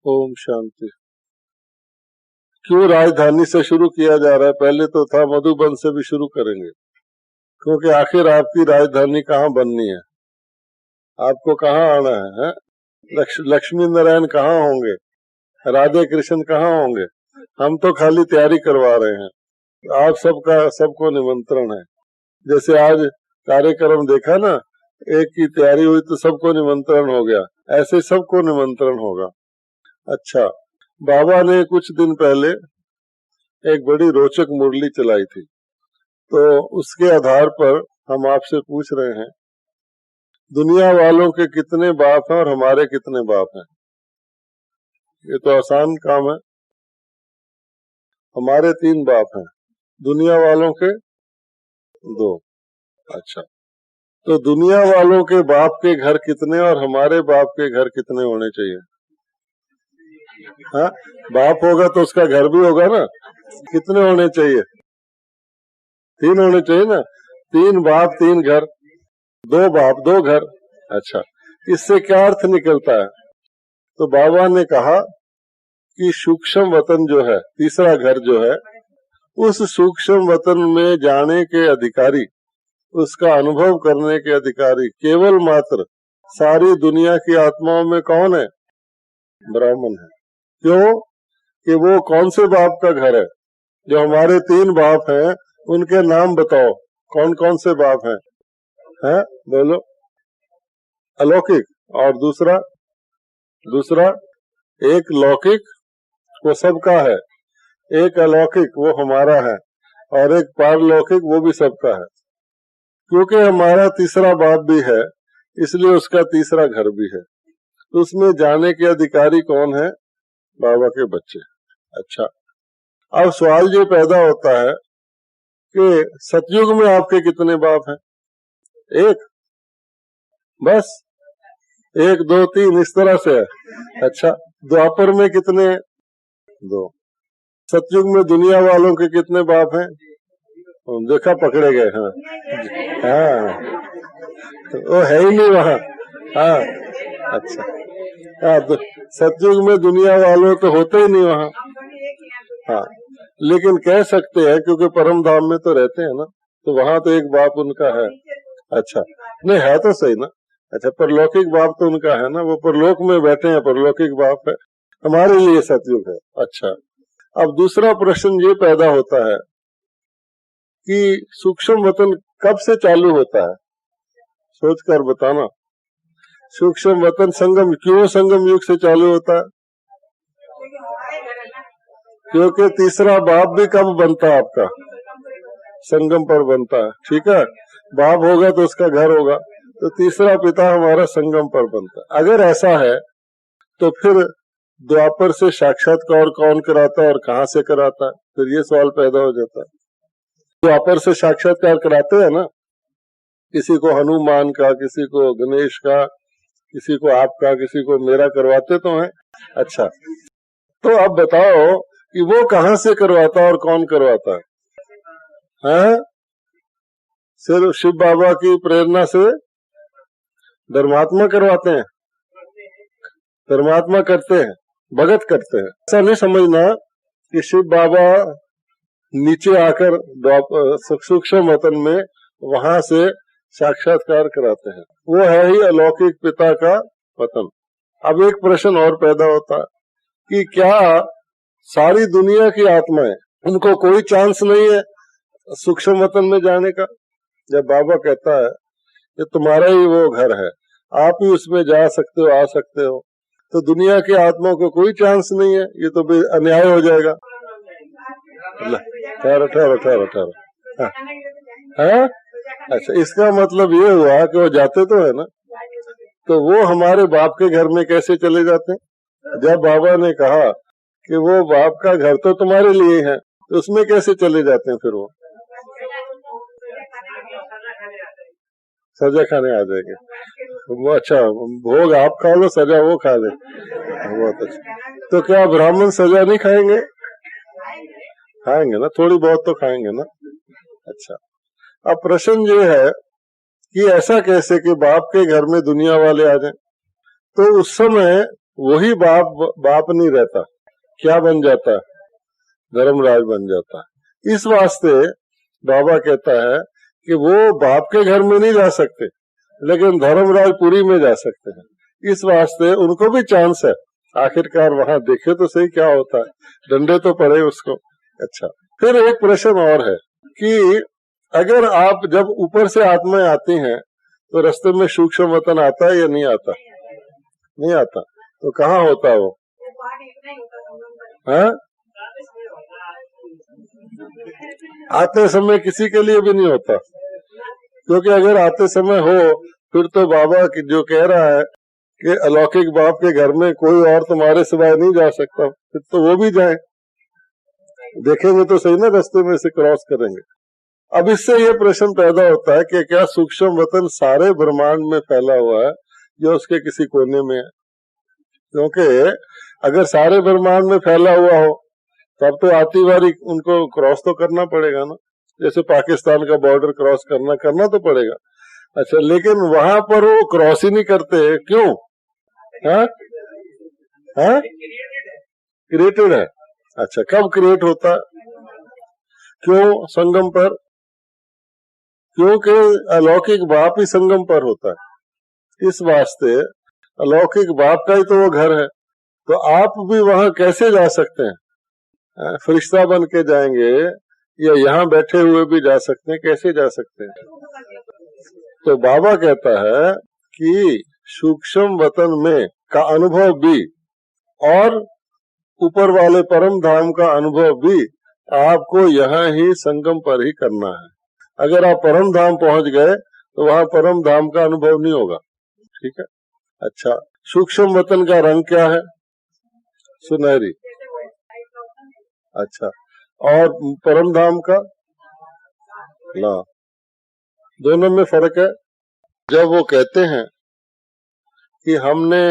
ओम शांति। क्यों राजधानी से शुरू किया जा रहा है? पहले तो था मधुबन से भी शुरू करेंगे, क्योंकि आखिर आपकी राजधानी कहाँ बननी है, आपको कहाँ आना है? लक्ष्मी नारायण कहाँ होंगे, राधे कृष्ण कहाँ होंगे? हम तो खाली तैयारी करवा रहे हैं। आप सबको निमंत्रण है। जैसे आज कार्यक्रम देखा ना, एक की तैयारी हुई तो सबको निमंत्रण हो गया, ऐसे सबको निमंत्रण होगा। अच्छा, बाबा ने कुछ दिन पहले एक बड़ी रोचक मुरली चलाई थी, तो उसके आधार पर हम आपसे पूछ रहे हैं, दुनिया वालों के कितने बाप हैं और हमारे कितने बाप हैं? ये तो आसान काम है। हमारे 3 बाप हैं, दुनिया वालों के 2। अच्छा, तो दुनिया वालों के बाप के घर कितने और हमारे बाप के घर कितने होने चाहिए? हाँ, बाप होगा तो उसका घर भी होगा ना। कितने होने चाहिए? 3 होने चाहिए ना। 3 बाप 3 घर, 2 बाप 2 घर। अच्छा, इससे क्या अर्थ निकलता है? तो बाबा ने कहा कि सूक्ष्म वतन जो है, तीसरा घर जो है, उस सूक्ष्म वतन में जाने के अधिकारी, उसका अनुभव करने के अधिकारी केवल मात्र सारी दुनिया की आत्माओं में कौन है? ब्राह्मण है। क्यों? कि वो कौन से बाप का घर है? जो हमारे 3 बाप हैं उनके नाम बताओ, कौन कौन से बाप हैं? हैं? बोलो। अलौकिक। और दूसरा एक लौकिक, वो सबका है। एक अलौकिक, वो हमारा है। और एक पारलौकिक, वो भी सबका है। क्योंकि हमारा तीसरा बाप भी है, इसलिए उसका तीसरा घर भी है। तो उसमें जाने के अधिकारी कौन है? बाबा के बच्चे। अच्छा, अब सवाल ये पैदा होता है कि सतयुग में आपके कितने बाप हैं? 1? बस 1 2 3 इस तरह से है। अच्छा, द्वापर में कितने? 2। सतयुग में दुनिया वालों के कितने बाप हैं? देखा, पकड़े गए। हाँ, वो है ही नहीं वहाँ। हाँ, अच्छा, हाँ, तो सतयुग में दुनिया वालों तो होते ही नहीं वहाँ। हाँ, लेकिन कह सकते हैं क्योंकि परम धाम में तो रहते हैं ना, तो वहाँ तो एक बाप उनका है। अच्छा, नहीं है तो सही ना। अच्छा, परलौकिक बाप तो उनका है ना, वो परलोक में बैठे हैं, परलौकिक बाप है। हमारे लिए सतयुग है। अच्छा, अब दूसरा प्रश्न ये पैदा होता है कि सूक्ष्म वतन कब से चालू होता है? सोचकर बताना। सूक्ष्म वतन संगम, क्यों संगम युग से चालू होता है? क्योंकि तीसरा बाप भी कब बनता है आपका? संगम पर बनता है। ठीक है, बाप होगा तो उसका घर होगा, तो तीसरा पिता हमारा संगम पर बनता है। अगर ऐसा है तो फिर द्वापर से साक्षात्कार कौन कराता है और कहाँ से कराता है? फिर ये सवाल पैदा हो जाता है। द्वापर से साक्षात्कार कराते हैं ना, किसी को हनुमान का, किसी को गणेश का, किसी को आपका, किसी को मेरा करवाते तो हैं। अच्छा, तो अब बताओ कि वो कहाँ से करवाता है और कौन करवाता है? हैं? सिर्फ शिव बाबा की प्रेरणा से धर्मात्मा करवाते हैं, धर्मात्मा करते हैं, भगत करते हैं। ऐसा नहीं समझना कि शिव बाबा नीचे आकर सूक्ष्म वतन में वहां से साक्षात्कार कराते हैं। वो है ही अलौकिक पिता का वतन। अब एक प्रश्न और पैदा होता है कि क्या सारी दुनिया की आत्माएं, उनको कोई चांस नहीं है सूक्ष्म वतन में जाने का? जब बाबा कहता है कि तुम्हारा ही वो घर है, आप ही उसमें जा सकते हो, आ सकते हो, तो दुनिया की आत्माओं को कोई चांस नहीं है? ये तो अन्याय हो जाएगा। ठहरो। हाँ? अच्छा, इसका मतलब ये हुआ कि वो जाते तो है ना, तो वो हमारे बाप के घर में कैसे चले जाते हैं? जब बाबा ने कहा कि वो बाप का घर तो तुम्हारे लिए है, तो उसमें कैसे चले जाते हैं? फिर वो सजा खाने आ जाएंगे। वो अच्छा, भोग आप खा लो, सजा वो खा ले। बहुत अच्छा। तो क्या ब्राह्मण सजा नहीं खाएंगे? खाएंगे ना, थोड़ी बहुत तो खाएंगे ना। अच्छा, अब प्रश्न ये है कि ऐसा कैसे कि बाप के घर में दुनिया वाले आ जाएं? तो उस समय वही बाप नहीं रहता, क्या बन जाता है? धर्मराज बन जाता है। इस वास्ते बाबा कहता है कि वो बाप के घर में नहीं जा सकते, लेकिन धर्मराजपुरी में जा सकते हैं। इस वास्ते उनको भी चांस है, आखिरकार वहां देखे तो सही क्या होता है, डंडे तो पड़े उसको। अच्छा, फिर एक प्रश्न और है कि अगर आप जब ऊपर से आत्माएं आती हैं तो रास्ते में सूक्ष्म वतन आता है या नहीं आता? नहीं आता। तो कहाँ होता है वो? हाँ, आते समय किसी के लिए भी नहीं होता, क्योंकि अगर आते समय हो फिर तो बाबा जो कह रहा है कि अलौकिक बाप के घर में कोई और तुम्हारे सिवाय नहीं जा सकता, फिर तो वो भी जाए, देखेंगे तो सही ना, रास्ते में से क्रॉस करेंगे। अब इससे ये प्रश्न पैदा होता है कि क्या सूक्ष्म वतन सारे ब्रह्मांड में फैला हुआ है या उसके किसी कोने में है? क्योंकि अगर सारे ब्रह्मांड में फैला हुआ हो तब तो आती बारी उनको क्रॉस तो करना पड़ेगा ना, जैसे पाकिस्तान का बॉर्डर क्रॉस करना तो पड़ेगा। अच्छा, लेकिन वहां पर वो क्रॉस ही नहीं करते, क्यों? हाँ, क्रिएटेड है। अच्छा, कब क्रिएट होता है? क्यों संगम पर? क्योंकि अलौकिक बाप ही संगम पर होता है। इस वास्ते अलौकिक बाप का ही तो वो घर है, तो आप भी वहां कैसे जा सकते हैं? फरिश्ता बन के जाएंगे या यहाँ बैठे हुए भी जा सकते हैं? कैसे जा सकते हैं? तो बाबा कहता है कि सूक्ष्म वतन में का अनुभव भी और ऊपर वाले परम धाम का अनुभव भी आपको यहाँ ही संगम पर ही करना है। अगर आप परम धाम पहुंच गए तो वहां परम धाम का अनुभव नहीं होगा। ठीक है। अच्छा, सूक्ष्म वतन का रंग क्या है? सुनहरी। अच्छा, और परम धाम का? ना, दोनों में फर्क है। जब वो कहते हैं कि हमने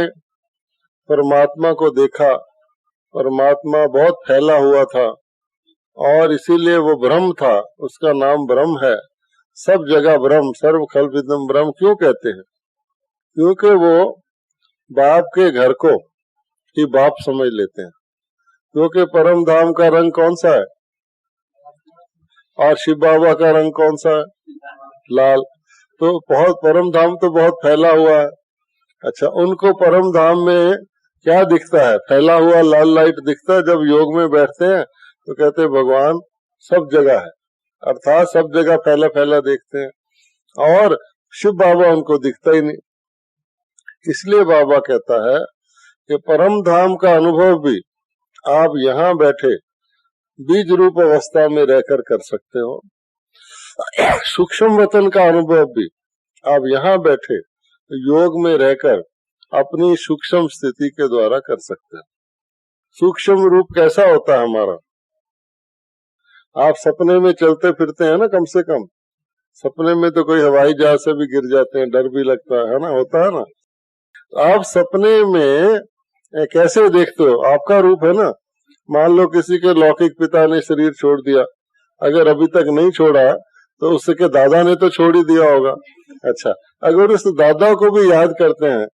परमात्मा को देखा, परमात्मा बहुत फैला हुआ था और इसीलिए वो ब्रह्म था, उसका नाम ब्रह्म है, सब जगह ब्रह्म, सर्व खल्विदम ब्रह्म क्यों कहते हैं? क्योंकि वो बाप के घर को ही बाप समझ लेते हैं। क्योंकि परम धाम का रंग कौन सा है और शिव बाबा का रंग कौन सा है? लाल। तो बहुत परम धाम तो बहुत फैला हुआ है। अच्छा, उनको परम धाम में क्या दिखता है? फैला हुआ लाल लाइट दिखता है। जब योग में बैठते हैं तो कहते हैं भगवान सब जगह है, अर्थात सब जगह फैला फैला देखते हैं, और शिव बाबा उनको दिखता ही नहीं। इसलिए बाबा कहता है कि परम धाम का अनुभव भी आप यहाँ बैठे बीज रूप अवस्था में रहकर कर सकते हो। सूक्ष्म वतन का अनुभव भी आप यहाँ बैठे योग में रहकर अपनी सूक्ष्म स्थिति के द्वारा कर सकते हैं। सूक्ष्म रूप कैसा होता है हमारा? आप सपने में चलते फिरते हैं ना, कम से कम सपने में तो कोई हवाई जहाज से भी गिर जाते हैं, डर भी लगता है ना, होता है ना। तो आप सपने में कैसे देखते हो? आपका रूप है ना। मान लो किसी के लौकिक पिता ने शरीर छोड़ दिया, अगर अभी तक नहीं छोड़ा तो उसके दादा ने तो छोड़ ही दिया होगा। अच्छा, अगर उस दादा को भी याद करते हैं,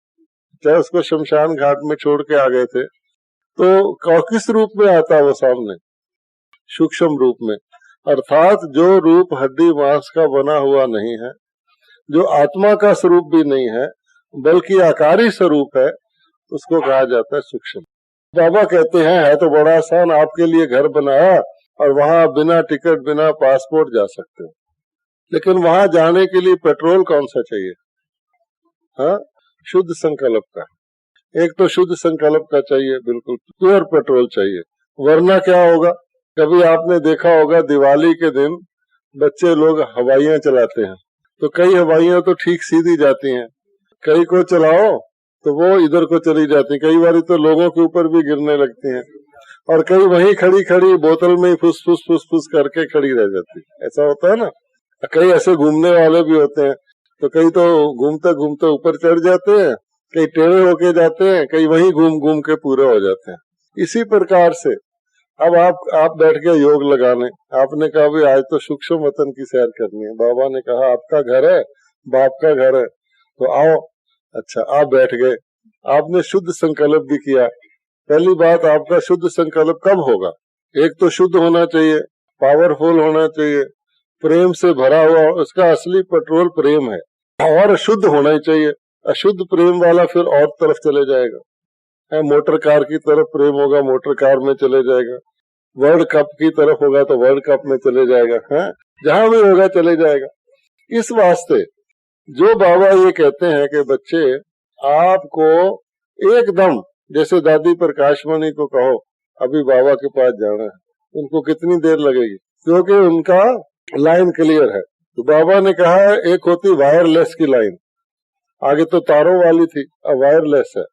चाहे उसको शमशान घाट में छोड़ के आ गए थे, तो किस रूप में आता है वो सामने? सूक्ष्म रूप में, अर्थात जो रूप हड्डी मांस का बना हुआ नहीं है, जो आत्मा का स्वरूप भी नहीं है, बल्कि आकारी स्वरूप है, उसको कहा जाता है सूक्ष्म। बाबा कहते हैं है तो बड़ा आसान, आपके लिए घर बनाया और वहां बिना टिकट बिना पासपोर्ट जा सकते हो, लेकिन वहां जाने के लिए पेट्रोल कौन सा चाहिए? हाँ, शुद्ध संकल्प का। एक तो शुद्ध संकल्प का चाहिए, बिल्कुल प्योर पेट्रोल चाहिए, वरना क्या होगा? कभी आपने देखा होगा दिवाली के दिन बच्चे लोग हवाइयां चलाते हैं, तो कई हवाइयां तो ठीक सीधी जाती हैं, कई को चलाओ तो वो इधर को चली जाती, कई बार तो लोगों के ऊपर भी गिरने लगती हैं, और कई वहीं खड़ी खड़ी बोतल में फुस फुस फुस फुस करके खड़ी रह जाती। ऐसा होता है ना। कई ऐसे घूमने वाले भी होते हैं, तो कई तो घूमते घूमते ऊपर चढ़ जाते हैं, कई टेढ़े होके जाते हैं, कई वहीं घूम घूम के पूरे हो जाते हैं। इसी प्रकार से अब आप बैठ गए योग लगाने, आपने कहा भी आज तो सूक्ष्म वतन की सैर करनी है, बाबा ने कहा आपका घर है, बाप का घर है, तो आओ। अच्छा, आप बैठ गए, आपने शुद्ध संकल्प भी किया। पहली बात, आपका शुद्ध संकल्प कब होगा? एक तो शुद्ध होना चाहिए, पावरफुल होना चाहिए, प्रेम से भरा हुआ, उसका असली पेट्रोल प्रेम है, और शुद्ध होना ही चाहिए। अशुद्ध प्रेम वाला फिर और तरफ चले जाएगा। मोटर कार की तरफ प्रेम होगा, मोटर कार में चले जाएगा। वर्ल्ड कप की तरफ होगा तो वर्ल्ड कप में चले जाएगा। है, जहां भी होगा चले जाएगा। इस वास्ते जो बाबा ये कहते हैं कि बच्चे आपको एकदम, जैसे दादी प्रकाशमणि को कहो अभी बाबा के पास जाना है, उनको कितनी देर लगेगी? क्योंकि उनका लाइन क्लियर है। तो बाबा ने कहा एक होती वायरलेस की लाइन, आगे तो तारों वाली थी, अब वायरलेस है।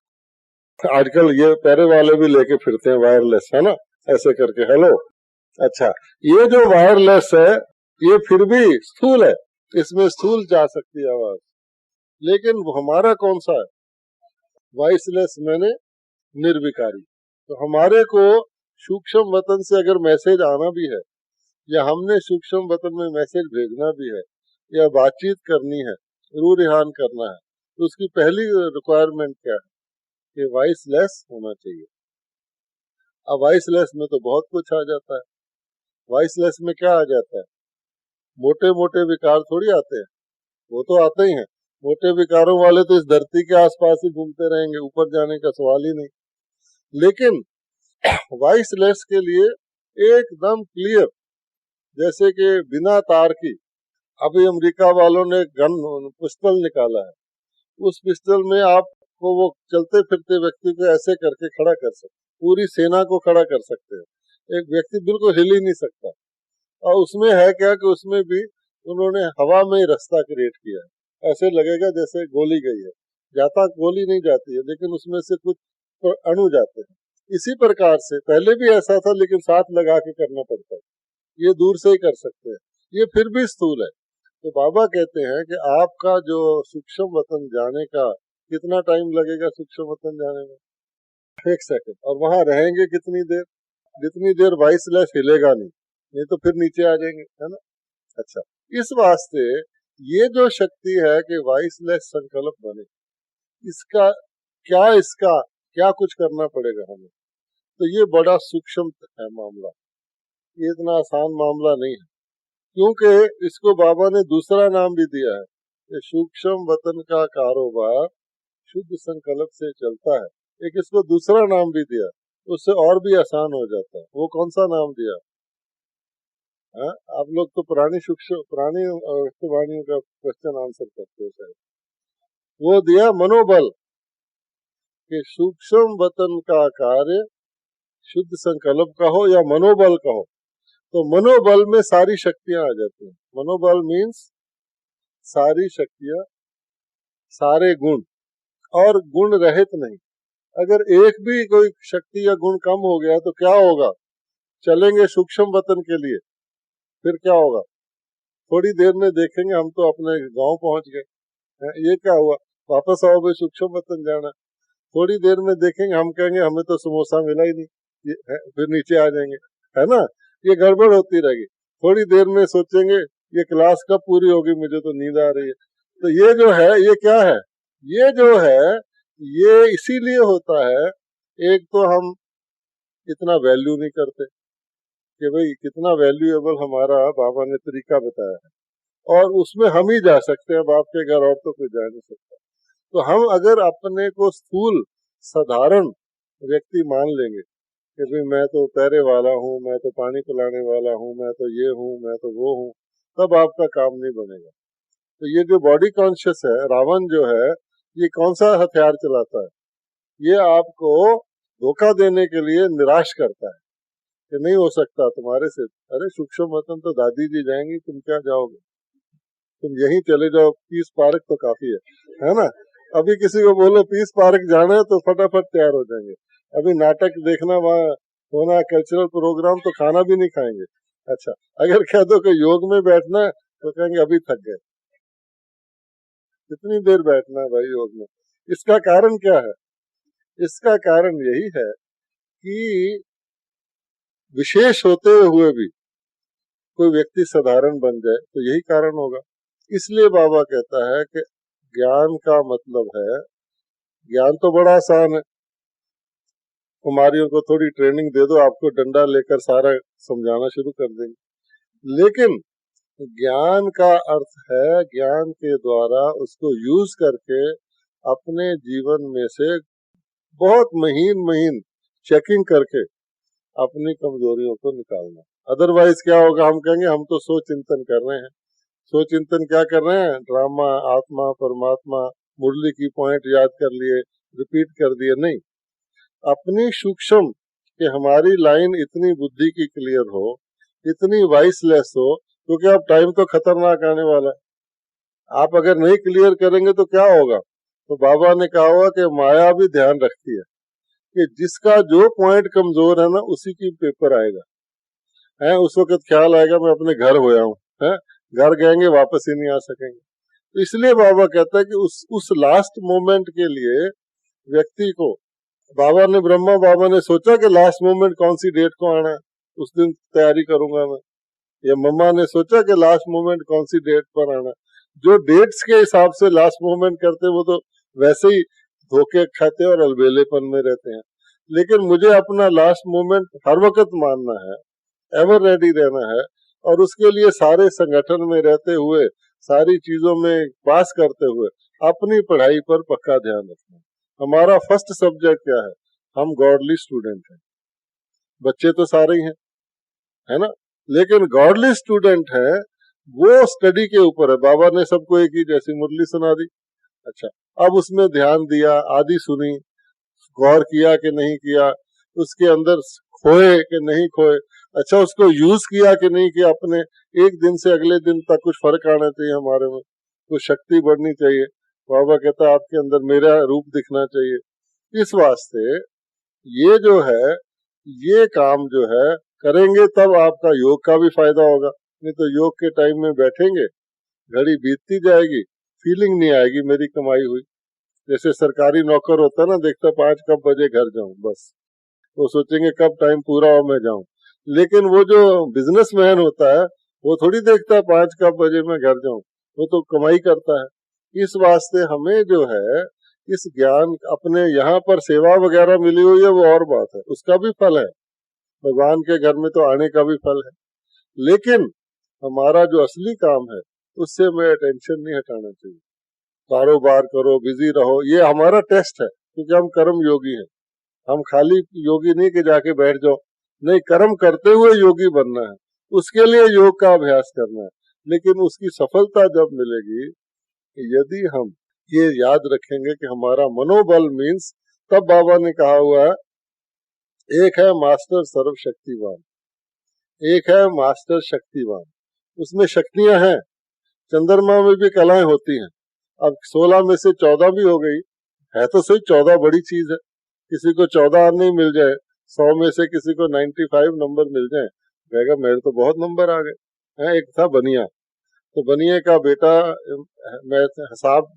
आजकल ये पैरे वाले भी लेके फिरते हैं वायरलेस, है ना, ऐसे करके हेलो। अच्छा, ये जो वायरलेस है ये फिर भी स्थूल है, इसमें स्थूल जा सकती है आवाज, लेकिन हमारा कौन सा है? वॉइसलेस मैंने निर्विकारी। तो हमारे को सूक्ष्म वतन से अगर मैसेज आना भी है, या हमने सूक्ष्म वतन में मैसेज भेजना भी है, या बातचीत करनी है, रू रिहान करना है, तो उसकी पहली रिक्वायरमेंट क्या है? कि वॉइसलेस होना चाहिए। अब वॉइसलेस में तो बहुत कुछ आ जाता है। वॉइसलेस में क्या आ जाता है? मोटे मोटे विकार थोड़ी आते हैं, वो तो आते ही हैं। मोटे विकारों वाले तो इस धरती के आसपास ही घूमते रहेंगे, ऊपर जाने का सवाल ही नहीं। लेकिन वॉइसलेस के लिए एकदम क्लियर, जैसे कि बिना तार की, अभी अमेरिका वालों ने गन पिस्टल निकाला है, उस पिस्टल में आपको वो चलते फिरते व्यक्ति को ऐसे करके खड़ा कर सकते, पूरी सेना को खड़ा कर सकते हैं, एक व्यक्ति बिल्कुल हिल ही नहीं सकता। और उसमें है क्या कि उसमें भी उन्होंने हवा में ही रास्ता क्रिएट किया है, ऐसे लगेगा जैसे गोली गई है, जाता गोली नहीं जाती है, लेकिन उसमें से कुछ अणु जाते हैं। इसी प्रकार से पहले भी ऐसा था, लेकिन साथ लगा के करना पड़ता है, ये दूर से ही कर सकते हैं, ये फिर भी स्थूल है। तो बाबा कहते हैं कि आपका जो सूक्ष्म वतन जाने का कितना टाइम लगेगा? सूक्ष्म वतन जाने में 1 सेकंड, और वहां रहेंगे कितनी देर? जितनी देर वॉइसलेस हिलेगा नहीं तो फिर नीचे आ जाएंगे, है ना। अच्छा, इस वास्ते ये जो शक्ति है कि वॉइसलेस संकल्प बने, इसका क्या कुछ करना पड़ेगा हमें? तो ये बड़ा सूक्ष्म है मामला, ये इतना आसान मामला नहीं है, क्योंकि इसको बाबा ने दूसरा नाम भी दिया है कि सूक्ष्म वतन का कारोबार शुद्ध संकल्प से चलता है। एक इसको दूसरा नाम भी दिया, उससे और भी आसान हो जाता है। वो कौन सा नाम दिया? आप लोग तो पुरानी वाणियों का क्वेश्चन आंसर करते हो शायद। वो दिया मनोबल, कि सूक्ष्म वतन का कार्य शुद्ध संकल्प का हो या मनोबल का हो। तो मनोबल में सारी शक्तियां आ जाती हैं। मनोबल मीन्स सारी शक्तियां, सारे गुण, और गुण रहित नहीं। अगर एक भी कोई शक्ति या गुण कम हो गया तो क्या होगा? चलेंगे सूक्ष्म वतन के लिए, फिर क्या होगा? थोड़ी देर में देखेंगे हम तो अपने गांव पहुंच गए, ये क्या हुआ? वापस आओ भाई, सूक्ष्म वतन जाना। थोड़ी देर में देखेंगे, हम कहेंगे हमें तो समोसा मिला ही नहीं, फिर नीचे आ जाएंगे, है ना। ये गड़बड़ होती रहेगी। थोड़ी देर में सोचेंगे ये क्लास कब पूरी होगी, मुझे तो नींद आ रही है। तो ये जो है, ये क्या है? ये जो है ये इसीलिए होता है, एक तो हम इतना वैल्यू नहीं करते कि भाई कितना वैल्यूएबल हमारा बाबा ने तरीका बताया है, और उसमें हम ही जा सकते हैं, बाप के घर और तो कोई जा नहीं सकता। तो हम अगर अपने को स्थूल साधारण व्यक्ति मान लेंगे कि भाई मैं तो पैरे वाला हूँ, मैं तो पानी पिलाने वाला हूँ, मैं तो ये हूँ, मैं तो वो हूँ, तब आपका काम नहीं बनेगा। तो ये जो बॉडी कॉन्शियस है, रावण जो है, ये कौन सा हथियार चलाता है? ये आपको धोखा देने के लिए निराश करता है कि नहीं हो सकता तुम्हारे से, अरे सूक्ष्म वतन तो दादी जी जाएंगी, तुम क्या जाओगे, तुम यहीं चले जाओ, पीस पार्क तो काफी है ना। अभी किसी को बोलो पीस पार्क जाना है तो फटाफट तैयार हो जाएंगे। अभी नाटक देखना वहाँ होना, कल्चरल प्रोग्राम, तो खाना भी नहीं खाएंगे। अच्छा, अगर कह दो कि योग में बैठना है तो कहेंगे अभी थक गए, कितनी देर बैठना है भाई योग में। इसका कारण क्या है? इसका कारण यही है कि विशेष होते हुए भी कोई व्यक्ति साधारण बन जाए, तो यही कारण होगा। इसलिए बाबा कहता है कि ज्ञान का मतलब है ज्ञान तो बड़ा आसान है, कुमारियों को थोड़ी ट्रेनिंग दे दो, आपको डंडा लेकर सारा समझाना शुरू कर देंगे। लेकिन ज्ञान का अर्थ है ज्ञान के द्वारा उसको यूज करके अपने जीवन में से बहुत महीन महीन चेकिंग करके अपनी कमजोरियों को निकालना। अदरवाइज क्या होगा, हम कहेंगे हम तो सोच चिंतन कर रहे हैं। सोच चिंतन क्या कर रहे हैं, ड्रामा, आत्मा, परमात्मा, मुरली की पॉइंट याद कर लिए, रिपीट कर दिए। नहीं, अपनी सूक्ष्म कि हमारी लाइन इतनी बुद्धि की क्लियर हो, इतनी वाइसलेस हो, क्योंकि अब टाइम तो खतरनाक आने वाला है। आप अगर नहीं क्लियर करेंगे तो क्या होगा, तो बाबा ने कहा हुआ कि माया भी ध्यान रखती है कि जिसका जो पॉइंट कमजोर है ना, उसी की पेपर आएगा है। उस वक्त ख्याल आएगा मैं अपने घर होया हूँ, है घर गएंगे वापस ही नहीं आ सकेंगे। तो इसलिए बाबा कहता है कि उस लास्ट मोमेंट के लिए व्यक्ति को, बाबा ने सोचा कि लास्ट मोमेंट कौन सी डेट को आना है, उस दिन तैयारी करूंगा मैं। या मम्मा ने सोचा कि लास्ट मोमेंट कौन सी डेट पर आना। जो डेट्स के हिसाब से लास्ट मोमेंट करते वो तो वैसे ही धोखे खाते और अलबेलेपन में रहते हैं। लेकिन मुझे अपना लास्ट मोमेंट हर वक्त मानना है, एवर रेडी रहना है, और उसके लिए सारे संगठन में रहते हुए, सारी चीजों में पास करते हुए अपनी पढ़ाई पर पक्का ध्यान रखना। हमारा फर्स्ट सब्जेक्ट क्या है, हम गॉडली स्टूडेंट हैं। बच्चे तो सारे ही हैं, है ना, लेकिन गॉडली स्टूडेंट है वो स्टडी के ऊपर है। बाबा ने सबको एक ही जैसी मुरली सुना दी। अच्छा, अब उसमें ध्यान दिया, आदि सुनी, गौर किया कि नहीं किया, उसके अंदर खोए कि नहीं खोए, अच्छा उसको यूज किया कि नहीं किया, अपने एक दिन से अगले दिन तक कुछ फर्क आना चाहिए हमारे में, कुछ शक्ति बढ़नी चाहिए। बाबा कहता है आपके अंदर मेरा रूप दिखना चाहिए। इस वास्ते ये जो है, ये काम जो है करेंगे तब आपका योग का भी फायदा होगा। नहीं तो योग के टाइम में बैठेंगे, घड़ी बीतती जाएगी, फीलिंग नहीं आएगी मेरी कमाई हुई। जैसे सरकारी नौकर होता है ना, देखता 5 कब बजे घर जाऊं, बस वो सोचेंगे कब टाइम पूरा हो मैं जाऊं। लेकिन वो जो बिजनेसमैन होता है वो थोड़ी देखता 5 कब बजे मैं घर जाऊं, वो तो कमाई करता है। इस वास्ते हमें जो है इस ज्ञान, अपने यहाँ पर सेवा वगैरह मिली हुई है वो और बात है, उसका भी फल है, भगवान के घर में तो आने का भी फल है। लेकिन हमारा जो असली काम है उससे हमें अटेंशन नहीं हटाना चाहिए। कारोबार करो, बिजी रहो, ये हमारा टेस्ट है, क्योंकि हम कर्म योगी हैं। हम खाली योगी नहीं कि जाके बैठ जाओ, नहीं, कर्म करते हुए योगी बनना है, उसके लिए योग का अभ्यास करना है। लेकिन उसकी सफलता जब मिलेगी यदि हम ये याद रखेंगे कि हमारा मनोबल मीन्स, तब बाबा ने कहा हुआ है एक है मास्टर सर्वशक्तिवान, एक है मास्टर शक्तिवान। उसमें शक्तियां हैं, चंद्रमा में भी कलाएं होती हैं। अब 16 में से 14 भी हो गई है तो सही, 14 बड़ी चीज है। किसी को 14 नहीं मिल जाए, 100 में से किसी को 95 नंबर मिल जाए, कहेगा मेरे तो बहुत नंबर आ गए। एक था बनिया, तो बनिए का बेटा मैं हिसाब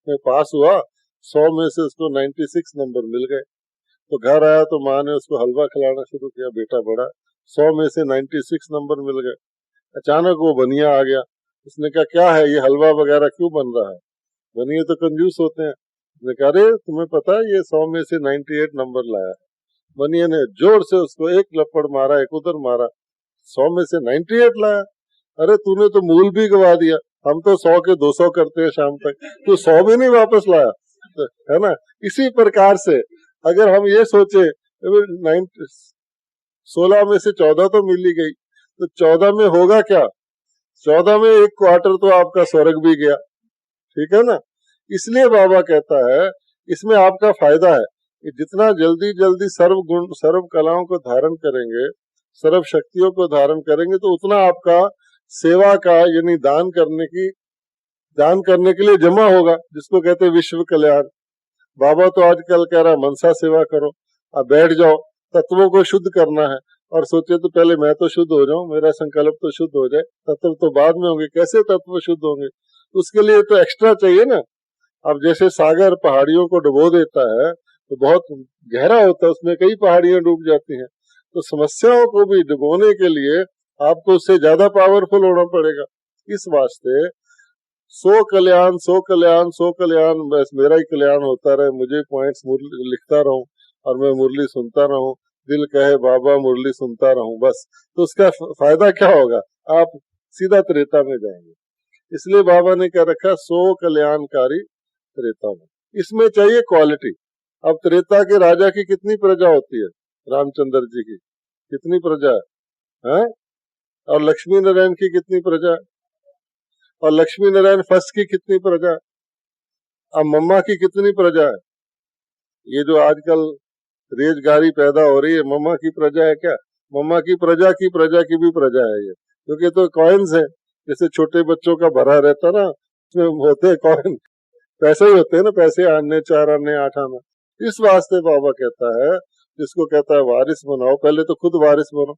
में पास हुआ, 100 में से उसको 96 नंबर मिल गए। तो घर आया तो माँ ने उसको हलवा खिलाना शुरू किया, बेटा बड़ा, 100 में से 96 नंबर मिल गए। अचानक वो बनिया आ गया, उसने कहा क्या है ये हलवा वगैरह क्यों बन रहा है, बनिए तो कंजूस होते हैं। उसने कहा अरे तुम्हें पता है ये 100 में से 98 नंबर लाया है। बनिए ने जोर से उसको एक लपड़ मारा, एक उधर मारा, 100 में से 98 लाया। अरे तूने तो मूल भी गवा दिया, हम तो 100 के 200 करते हैं शाम तक, तू 100 भी नहीं वापस लाया, है ना। इसी प्रकार से अगर हम ये सोचे 16 में से 14 तो मिल ही गई, तो 14 में होगा क्या, 14 में एक क्वार्टर तो आपका स्वर्ग भी गया, ठीक है ना। इसलिए बाबा कहता है इसमें आपका फायदा है कि जितना जल्दी जल्दी सर्व गुण सर्व कलाओं को धारण करेंगे, सर्व शक्तियों को धारण करेंगे, तो उतना आपका सेवा का यानी दान करने के लिए जमा होगा, जिसको कहते हैं विश्व कल्याण। बाबा तो आजकल कह रहा मनसा सेवा करो, अब बैठ जाओ, तत्वों को शुद्ध करना है, और सोचे तो पहले मैं तो शुद्ध हो जाऊं, मेरा संकल्प तो शुद्ध हो जाए, तत्व तो बाद में होंगे। कैसे तत्व शुद्ध होंगे, उसके लिए तो एक्स्ट्रा चाहिए ना। अब जैसे सागर पहाड़ियों को डुबो देता है तो बहुत गहरा होता है, उसमें कई पहाड़ियां डूब जाती हैं। तो समस्याओं को भी डुबोने के लिए आपको उससे ज्यादा पावरफुल होना पड़ेगा। इस वास्ते सो कल्याण सो कल्याण सो कल्याण, बस मेरा ही कल्याण होता रहे, मुझे पॉइंट्स लिखता रहूं और मैं मुरली सुनता रहूं, दिल कहे बाबा मुरली सुनता रहूं, बस। तो उसका फायदा क्या होगा? आप सीधा त्रेता में जाएंगे। इसलिए बाबा ने कह रखा सो कल्याणकारी त्रेता में। इसमें चाहिए क्वालिटी। अब त्रेता के राजा की कितनी प्रजा होती है? रामचंद्र जी की कितनी प्रजा है? और लक्ष्मी नारायण की कितनी प्रजा है? और लक्ष्मी नारायण फर्स्ट की कितनी प्रजा है? अब मम्मा की कितनी प्रजा है? ये जो आजकल रेजगारी पैदा हो रही है, मम्मा की प्रजा है क्या? मम्मा की प्रजा की भी प्रजा है ये, क्योंकि तो कॉइन्स है, जैसे छोटे बच्चों का भरा रहता ना, उसमें होते हैं कॉइन, पैसे ही होते हैं ना, पैसे आने 4 आने 8 आना। इस वास्ते बाबा कहता है, जिसको कहता है वारिस बनाओ, पहले तो खुद वारिस बनो।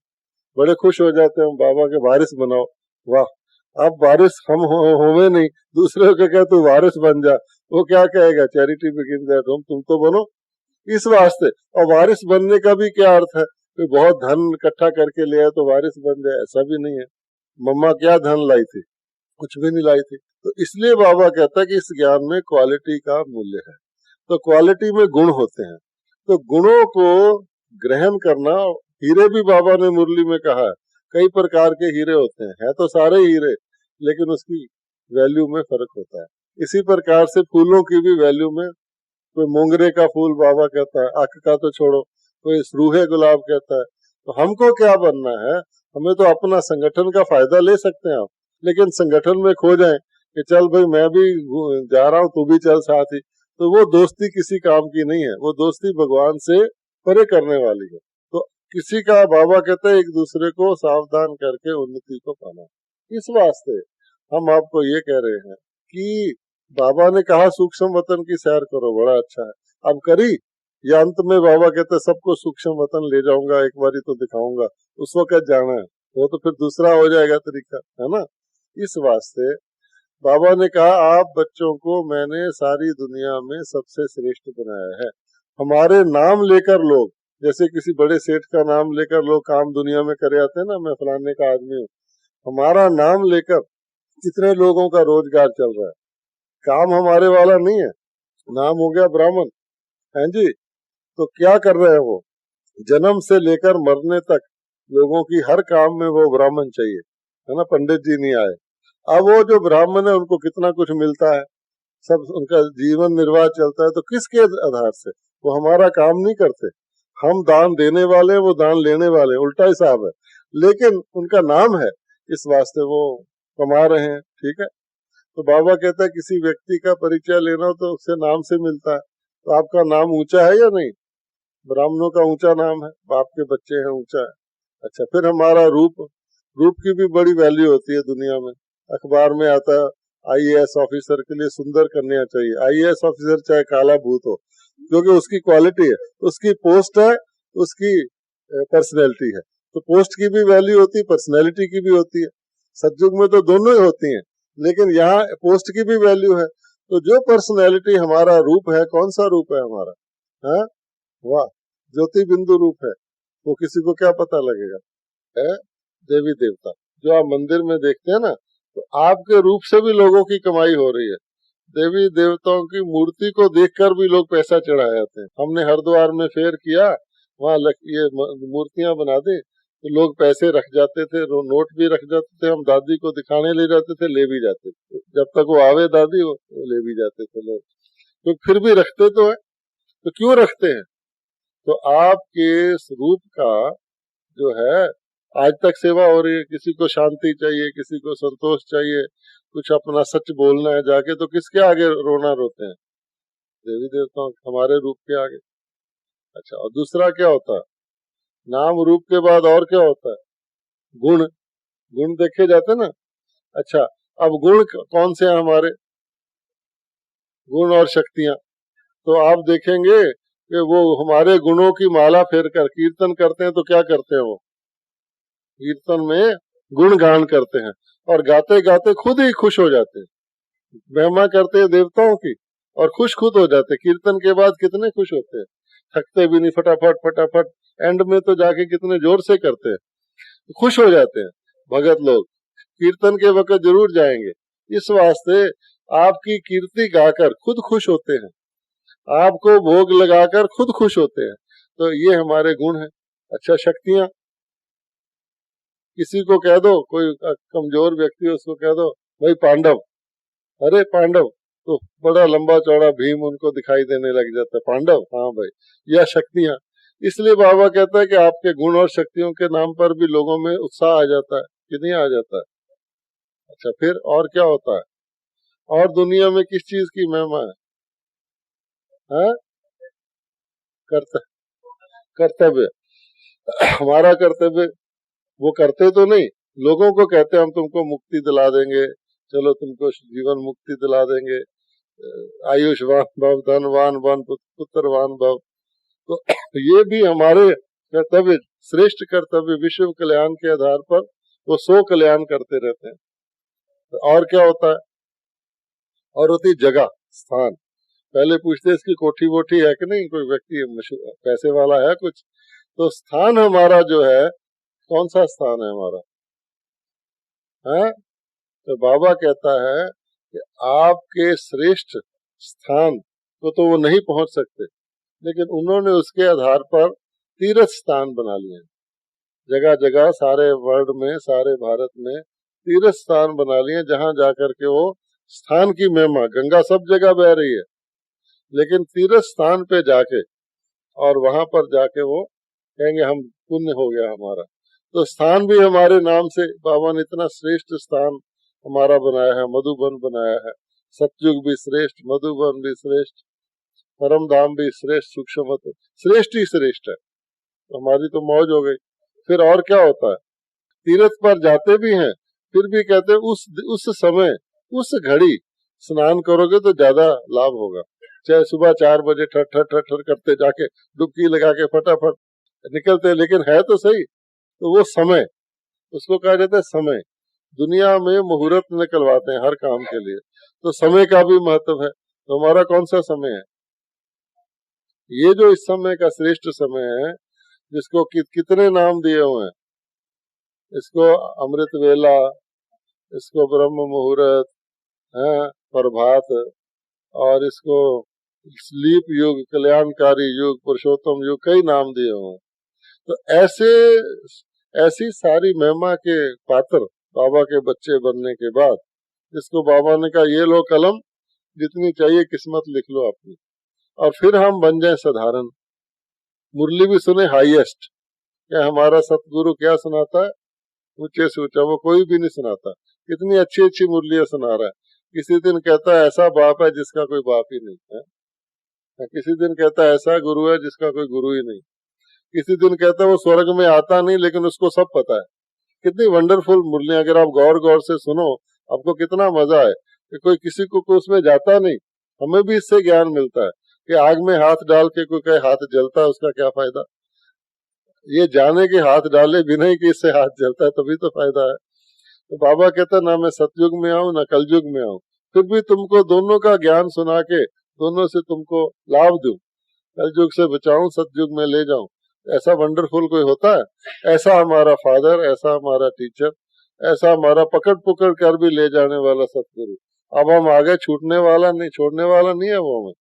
बड़े खुश हो जाते हैं बाबा के वारिस बनाओ, वाह। अब वारिस हम होवे नहीं, दूसरे को कहे तू वारिस बन जा, वो क्या कहेगा? चैरिटी बिगिंस एट होम, तुम तो बनो। इस वास्ते, और वारिस बनने का भी क्या अर्थ है? कोई बहुत धन इकट्ठा करके ले आए तो वारिस बन जाए, ऐसा भी नहीं है। मम्मा क्या धन लाई थी? कुछ भी नहीं लाई थी। तो इसलिए बाबा कहता है कि इस ज्ञान में क्वालिटी का मूल्य है। तो क्वालिटी में गुण होते हैं, तो गुणों को ग्रहण करना। हीरे भी बाबा ने मुरली में कहा है, कई प्रकार के हीरे होते हैं, है तो सारे हीरे, लेकिन उसकी वैल्यू में फर्क होता है। इसी प्रकार से फूलों की भी वैल्यू में, कोई मोंगरे का फूल बाबा कहता है, अक का तो छोड़ो, कोई रूहे गुलाब कहता है। तो हमको क्या बनना है? हमें तो अपना संगठन का फायदा ले सकते हैं आप, लेकिन संगठन में खो जाए कि चल भाई मैं भी जा रहा हूँ, तू भी चल साथ ही, तो वो दोस्ती किसी काम की नहीं है। वो दोस्ती भगवान से परे करने वाली है। तो किसी का, बाबा कहते हैं, एक दूसरे को सावधान करके उन्नति को पाना। इस वास्ते हम आपको ये कह रहे हैं कि बाबा ने कहा सूक्ष्म वतन की सैर करो, बड़ा अच्छा है, अब करी, या अंत में बाबा कहते सबको सूक्ष्म वतन ले जाऊंगा, एक बारी तो दिखाऊंगा, उस वक्त जाना है, वो तो फिर दूसरा हो जाएगा तरीका, है ना। इस वास्ते बाबा ने कहा आप बच्चों को मैंने सारी दुनिया में सबसे श्रेष्ठ बनाया है। हमारे नाम लेकर लोग, जैसे किसी बड़े सेठ का नाम लेकर लोग काम दुनिया में करे आते हैं ना, मैं फलाने का आदमी हूँ, हमारा नाम लेकर कितने लोगों का रोजगार चल रहा है। काम हमारे वाला नहीं है, नाम हो गया ब्राह्मण, है जी। तो क्या कर रहे हैं वो? जन्म से लेकर मरने तक लोगों की हर काम में वो ब्राह्मण चाहिए, है ना, पंडित जी नहीं आए। अब वो जो ब्राह्मण है उनको कितना कुछ मिलता है, सब उनका जीवन निर्वाह चलता है, तो किसके आधार से? वो हमारा काम नहीं करते, हम दान देने वाले, वो दान लेने वाले, उल्टा हिसाब है, लेकिन उनका नाम है, इस वास्ते वो कमा रहे हैं, ठीक है। तो बाबा कहता है किसी व्यक्ति का परिचय लेना हो तो उससे नाम से मिलता है। तो आपका नाम ऊंचा है या नहीं? ब्राह्मणों का ऊंचा नाम है, बाप के बच्चे हैं, ऊंचा है। अच्छा, फिर हमारा रूप, रूप की भी बड़ी वैल्यू होती है दुनिया में। अखबार में आता है आईएएस ऑफिसर के लिए सुंदर कन्या चाहिए। आईएएस ऑफिसर चाहे काला भूत हो, क्योंकि उसकी क्वालिटी है, उसकी पोस्ट है, उसकी पर्सनैलिटी है। तो पोस्ट की भी वैल्यू होती है, पर्सनैलिटी की भी होती है। सतयुग में तो दोनों ही होती हैं, लेकिन यहाँ पोस्ट की भी वैल्यू है। तो जो पर्सनैलिटी, हमारा रूप है, कौन सा रूप है हमारा? है वाह, ज्योति बिंदु रूप है, वो किसी को क्या पता लगेगा? है देवी देवता, जो आप मंदिर में देखते हैं ना, तो आपके रूप से भी लोगों की कमाई हो रही है। देवी देवताओं की मूर्ति को देखकर भी लोग पैसा चढ़ा जाते हैं। हमने हरिद्वार में फेयर किया, वहाँ ये मूर्तियां बना दी, तो लोग पैसे रख जाते थे, नोट भी रख जाते थे, हम दादी को दिखाने ले जाते थे, ले भी जाते थे, जब तक वो आवे दादी वो ले भी जाते थे लोग। तो फिर भी रखते तो है, तो क्यों रखते हैं? तो आपके स्वरूप का जो है, आज तक सेवा हो रही है। किसी को शांति चाहिए, किसी को संतोष चाहिए, कुछ अपना सच बोलना है जाके, तो किसके आगे रोना रोते हैं? देवी देवताओं हमारे रूप के आगे। अच्छा, और दूसरा क्या होता है? नाम रूप के बाद और क्या होता है? गुण, गुण देखे जाते ना। अच्छा, अब गुण कौन से हैं हमारे? गुण और शक्तियां। तो आप देखेंगे कि वो हमारे गुणों की माला फेर कर कीर्तन करते हैं, तो क्या करते हैं वो? कीर्तन में गुण गान करते हैं, और गाते गाते खुद ही खुश हो जाते हैं। महिमा करते हैं देवताओं की और खुश खुद हो जाते हैं। कीर्तन के बाद कितने खुश होते हैं, थकते भी नहीं, फटाफट फटाफट, एंड में तो जाके कितने जोर से करते हैं, खुश हो जाते हैं। भगत लोग कीर्तन के वक्त जरूर जाएंगे, इस वास्ते आपकी कीर्ति गाकर खुद खुश होते हैं, आपको भोग लगाकर खुद खुश होते हैं। तो ये हमारे गुण हैं। अच्छा, शक्तियां, किसी को कह दो, कोई कमजोर व्यक्ति, उसको कह दो भाई पांडव, अरे पांडव, तो बड़ा लंबा चौड़ा भीम उनको दिखाई देने लग जाता है, पांडव, हाँ भाई, या शक्तियां। इसलिए बाबा कहता है कि आपके गुण और शक्तियों के नाम पर भी लोगों में उत्साह आ जाता है कि नहीं आ जाता है। अच्छा, फिर और क्या होता है? और दुनिया में किस चीज की महिमा है? हाँ? कर्तव्य। हमारा कर्तव्य वो करते तो नहीं, लोगों को कहते हैं हम तुमको मुक्ति दिला देंगे, चलो तुमको जीवन मुक्ति दिला देंगे, आयुष्वान भव, धनवान बन, पुत्रवान भव। तो ये भी हमारे कर्तव्य, श्रेष्ठ कर्तव्य, विश्व कल्याण के आधार पर वो सो कल्याण करते रहते हैं। तो और क्या होता है? और होती जगह, स्थान। पहले पूछते इसकी कोठी वोठी है कि नहीं, कोई व्यक्ति पैसे वाला है कुछ, तो स्थान हमारा जो है, कौन सा स्थान है हमारा? है? तो बाबा कहता है कि आपके श्रेष्ठ स्थान को तो वो नहीं पहुंच सकते, लेकिन उन्होंने उसके आधार पर तीर्थ स्थान बना लिए। जगह जगह सारे वर्ल्ड में, सारे भारत में तीर्थ स्थान बना लिए, जहां जाकर के वो स्थान की महिमा, गंगा सब जगह बह रही है, लेकिन तीर्थ स्थान पे जाके और वहां पर जाके वो कहेंगे हम पुण्य हो गया हमारा। तो स्थान भी हमारे नाम से बाबा ने इतना श्रेष्ठ स्थान हमारा बनाया है, मधुबन बनाया है। सतयुग भी श्रेष्ठ, मधुबन भी श्रेष्ठ, परम धाम भी श्रेष्ठ, सूक्ष्म श्रेष्ठ ही श्रेष्ठ है। तो हमारी तो मौज हो गई। फिर और क्या होता है? तीर्थ पर जाते भी हैं, फिर भी कहते हैं उस समय, उस घड़ी स्नान करोगे तो ज्यादा लाभ होगा। चाहे सुबह 4 बजे ठर ठर ठर ठर करते जाके डुबकी लगा के फटाफट निकलते, लेकिन है तो सही। तो वो समय, उसको कहा जाता है समय। दुनिया में मुहूर्त निकलवाते हैं हर काम के लिए, तो समय का भी महत्व है। तो हमारा कौन सा समय है? ये जो इस समय का श्रेष्ठ समय है, जिसको कितने नाम दिए हुए हैं, इसको अमृत वेला, इसको ब्रह्म मुहूर्त है, प्रभात, और इसको स्लीप युग, कल्याणकारी युग, पुरुषोत्तम युग, कई नाम दिए हुए हैं। तो ऐसी सारी महिमा के पात्र बाबा के बच्चे बनने के बाद, जिसको बाबा ने कहा ये लो कलम, जितनी चाहिए किस्मत लिख लो अपनी, और फिर हम बन जाए साधारण। मुरली भी सुने हाईएस्ट, क्या हमारा सतगुरु क्या सुनाता है? ऊंचे से ऊंचा, वो कोई भी नहीं सुनाता। कितनी अच्छी अच्छी मुरलियां सुना रहा है। किसी दिन कहता है ऐसा बाप है जिसका कोई बाप ही नहीं है, किसी दिन कहता है ऐसा गुरु है जिसका कोई गुरु ही नहीं, किसी दिन कहता है वो स्वर्ग में आता नहीं लेकिन उसको सब पता है। कितनी वंडरफुल मुरलियां, अगर आप गौर गौर से सुनो आपको कितना मजा है कि कोई किसी को उसमें जाता नहीं। हमें भी इससे ज्ञान मिलता है कि आग में हाथ डाल के कोई कहे हाथ जलता है, उसका क्या फायदा? ये जाने के हाथ डाले भी नहीं कि इससे हाथ जलता है, तभी तो फायदा है। तो बाबा कहता ना मैं सतयुग में आऊं ना कलयुग में आऊं, फिर भी तुमको दोनों का ज्ञान सुना के दोनों से तुमको लाभ दूं, कलयुग से बचाऊं, सतयुग में ले जाऊं। ऐसा वंडरफुल कोई होता है? ऐसा हमारा फादर, ऐसा हमारा टीचर, ऐसा हमारा पकड़ पकड़ कर भी ले जाने वाला सतगुरु। अब हम आगे छूटने वाला नहीं, छोड़ने वाला नहीं है वो हमें।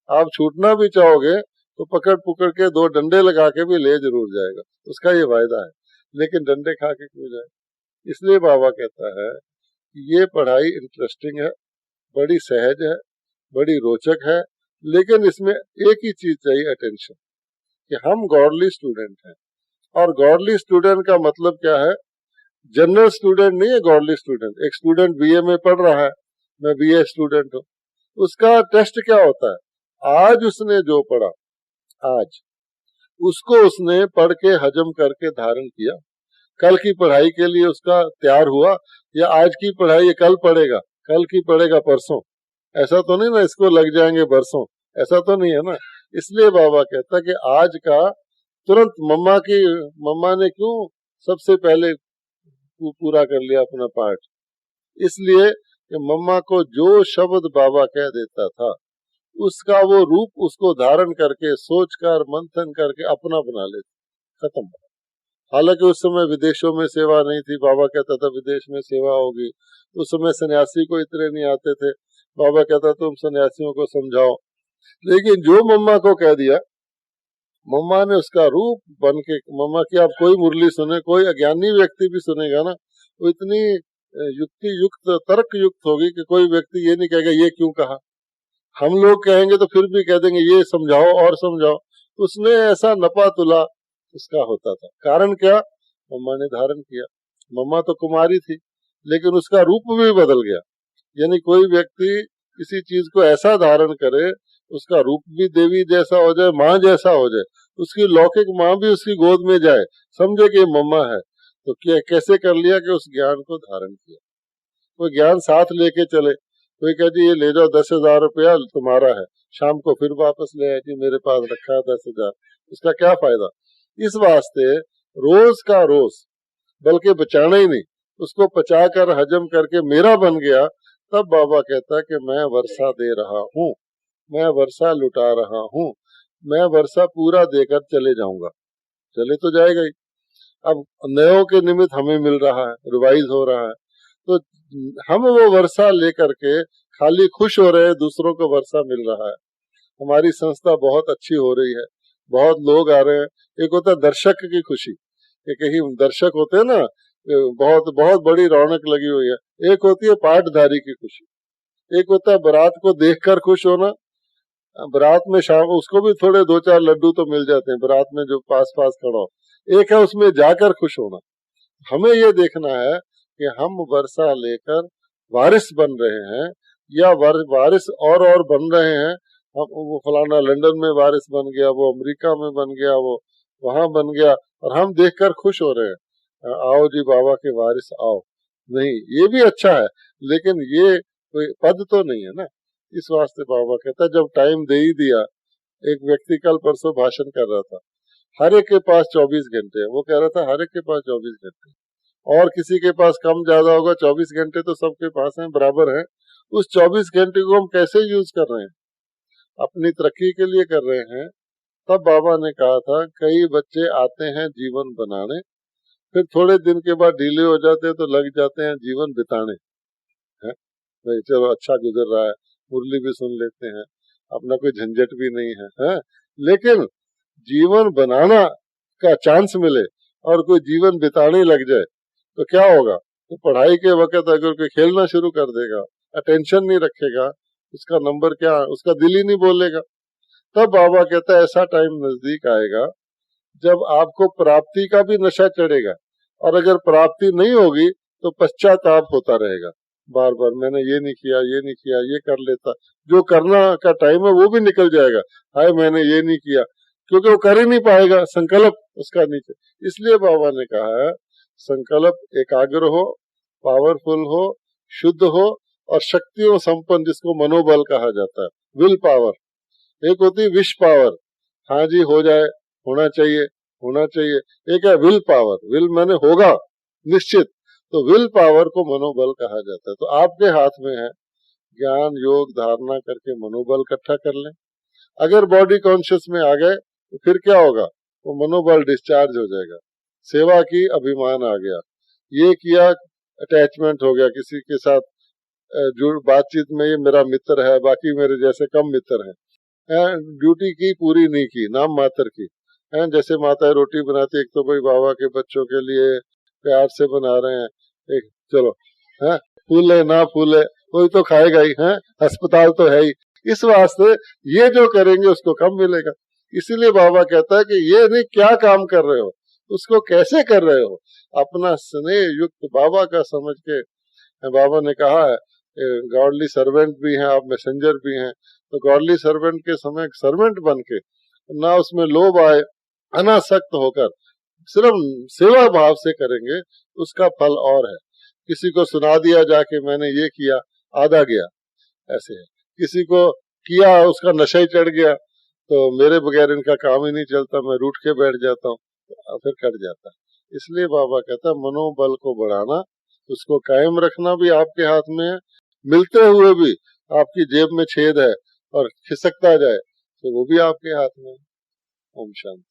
आप छूटना भी चाहोगे तो पकड़ पकड़ के 2 डंडे लगा के भी ले जरूर जाएगा, उसका ये वायदा है। लेकिन डंडे खा के क्यों जाए? इसलिए बाबा कहता है कि ये पढ़ाई इंटरेस्टिंग है, बड़ी सहज है, बड़ी रोचक है, लेकिन इसमें एक ही चीज चाहिए, अटेंशन, कि हम गॉडली स्टूडेंट हैं। और गॉडली स्टूडेंट का मतलब क्या है? जनरल स्टूडेंट नहीं है गॉडली स्टूडेंट। एक स्टूडेंट बीए में पढ़ रहा है, मैं बीए स्टूडेंट हूँ, उसका टेस्ट क्या होता है? आज उसने जो पढ़ा, आज उसको उसने पढ़ के हजम करके धारण किया, कल की पढ़ाई के लिए उसका तैयार हुआ, या आज की पढ़ाई ये कल पढ़ेगा, कल की पढ़ेगा परसों। ऐसा तो नहीं ना इसको लग जाएंगे बरसों, ऐसा तो नहीं है ना। इसलिए बाबा कहता कि आज का तुरंत मम्मा ने क्यों सबसे पहले पूरा कर लिया अपना पाठ? इसलिए कि मम्मा को जो शब्द बाबा कह देता था उसका वो रूप उसको धारण करके सोचकर मंथन करके अपना बना लेते, खत्म। हालांकि उस समय विदेशों में सेवा नहीं थी, बाबा कहता था विदेश में सेवा होगी। उस समय सन्यासी को इतने नहीं आते थे, बाबा कहता तुम सन्यासियों को समझाओ। लेकिन जो मम्मा को कह दिया, मम्मा ने उसका रूप बन के, मम्मा की आप कोई मुरली सुने, कोई अज्ञानी व्यक्ति भी सुनेगा ना, वो इतनी युक्ति युक्त, तर्क युक्त होगी कि कोई व्यक्ति ये नहीं कहेगा ये क्यों कहा। हम लोग कहेंगे तो फिर भी कह देंगे ये समझाओ और समझाओ। उसने ऐसा नपा तुला उसका होता था। कारण क्या? मम्मा ने धारण किया। मम्मा तो कुमारी थी, लेकिन उसका रूप भी बदल गया। यानी कोई व्यक्ति किसी चीज को ऐसा धारण करे, उसका रूप भी देवी जैसा हो जाए, माँ जैसा हो जाए, उसकी लौकिक माँ भी उसकी गोद में जाए, समझे कि मम्मा है, तो क्या कैसे कर लिया कि उस ज्ञान को धारण किया। कोई ज्ञान साथ लेके चले, कोई कहे जी ये ले जाओ 10,000 रुपया तुम्हारा है, शाम को फिर वापस ले आए जी मेरे पास रखा है 10,000, उसका क्या फायदा। इस वास्ते रोज का रोज, बल्कि बचाना ही नहीं, उसको पचा कर हजम करके मेरा बन गया, तब बाबा कहता कि मैं वर्षा दे रहा हूँ, मैं वर्षा लुटा रहा हूँ, मैं वर्षा पूरा देकर चले जाऊंगा। चले तो जाएगा ही। अब नयों के निमित्त हमें मिल रहा है, रिवाइज हो रहा है, तो हम वो वर्षा लेकर के खाली खुश हो रहे हैं, दूसरों को वर्षा मिल रहा है। हमारी संस्था बहुत अच्छी हो रही है, बहुत लोग आ रहे हैं। एक होता है दर्शक की खुशी, कि कहीं दर्शक होते हैं ना, बहुत बहुत बड़ी रौनक लगी हुई है। एक होती है पाठधारी की खुशी, एक होता है बारात को देखकर खुश होना। बारात में शाम उसको भी थोड़े 2-4 लड्डू तो मिल जाते हैं बारात में जो पास पास खड़ा हो। एक है उसमें जाकर खुश होना। हमें ये देखना है कि हम वर्षा लेकर वारिस बन रहे हैं, या वारिस और बन रहे हैं। हम वो फलाना लंदन में वारिस बन गया, वो अमेरिका में बन गया, वो वहां बन गया, और हम देखकर खुश हो रहे हैं, आओ जी बाबा के वारिस आओ। नहीं, ये भी अच्छा है, लेकिन ये कोई पद तो नहीं है ना। इस वास्ते बाबा कहता जब टाइम दे ही दिया। एक व्यक्ति कल परसों भाषण कर रहा था, हर एक के पास 24 घंटे है। वो कह रहा था हर एक के पास 24 घंटे, और किसी के पास कम ज्यादा होगा, 24 घंटे तो सबके पास हैं, बराबर है। उस 24 घंटे को हम कैसे यूज कर रहे हैं? अपनी तरक्की के लिए कर रहे हैं। तब बाबा ने कहा था कई बच्चे आते हैं जीवन बनाने, फिर थोड़े दिन के बाद ढीले हो जाते हैं तो लग जाते हैं जीवन बिताने। है भाई, चलो अच्छा गुजर रहा है, मुरली भी सुन लेते हैं, अपना कोई झंझट भी नहीं है। लेकिन जीवन बनाना का चांस मिले और कोई जीवन बिताने लग जाए तो क्या होगा? तो पढ़ाई के वक्त अगर कोई खेलना शुरू कर देगा, अटेंशन नहीं रखेगा, उसका नंबर क्या, उसका दिल ही नहीं बोलेगा। तब बाबा कहता है ऐसा टाइम नजदीक आएगा जब आपको प्राप्ति का भी नशा चढ़ेगा, और अगर प्राप्ति नहीं होगी तो पश्चाताप होता रहेगा बार बार, मैंने ये नहीं किया, ये नहीं किया, ये कर लेता। जो करना का टाइम है वो भी निकल जाएगा, हाय मैंने ये नहीं किया, क्योंकि वो कर ही नहीं पाएगा, संकल्प उसका नीचे। इसलिए बाबा ने कहा है संकल्प एकाग्र हो, पावरफुल हो, शुद्ध हो, और शक्तियों संपन्न, जिसको मनोबल कहा जाता है, विल पावर। एक होती है विश पावर, हाँ जी हो जाए, होना चाहिए, होना चाहिए। एक है विल पावर, विल माने होगा निश्चित, तो विल पावर को मनोबल कहा जाता है। तो आपके हाथ में है, ज्ञान योग धारणा करके मनोबल इकट्ठा कर लें। अगर बॉडी कॉन्शियस में आ गए तो फिर क्या होगा? वो मनोबल डिस्चार्ज हो जाएगा, सेवा की अभिमान आ गया, ये किया अटैचमेंट हो गया किसी के साथ, जुड़ बातचीत में ये मेरा मित्र है, बाकी मेरे जैसे कम मित्र हैं। ड्यूटी की पूरी नहीं की, नाम मात्र की। जैसे माता रोटी बनाती, एक तो भाई बाबा के बच्चों के लिए प्यार से बना रहे हैं, एक चलो है, फूले ना फूले कोई तो खाएगा ही है, अस्पताल तो है ही। इस वास्ते ये जो करेंगे उसको कम मिलेगा। इसीलिए बाबा कहता है कि ये नहीं क्या काम कर रहे हो, उसको कैसे कर रहे हो, अपना स्नेह युक्त बाबा का समझ के। बाबा ने कहा है गॉडली सर्वेंट भी हैं आप, मैसेंजर भी हैं, तो गॉडली सर्वेंट के समय सर्वेंट बन के, ना उसमें लोभ आए, अनासक्त होकर सिर्फ सेवा भाव से करेंगे, उसका फल और है। किसी को सुना दिया जाके मैंने ये किया, आधा गया, ऐसे है। किसी को किया, उसका नशा ही चढ़ गया, तो मेरे बगैर इनका काम ही नहीं चलता, मैं रूठ के बैठ जाता हूँ, तो फिर कट जाता है। इसलिए बाबा कहता है मनोबल को बढ़ाना, उसको कायम रखना भी आपके हाथ में है। मिलते हुए भी आपकी जेब में छेद है और खिसकता जाए तो वो भी आपके हाथ में है। ओम शांति।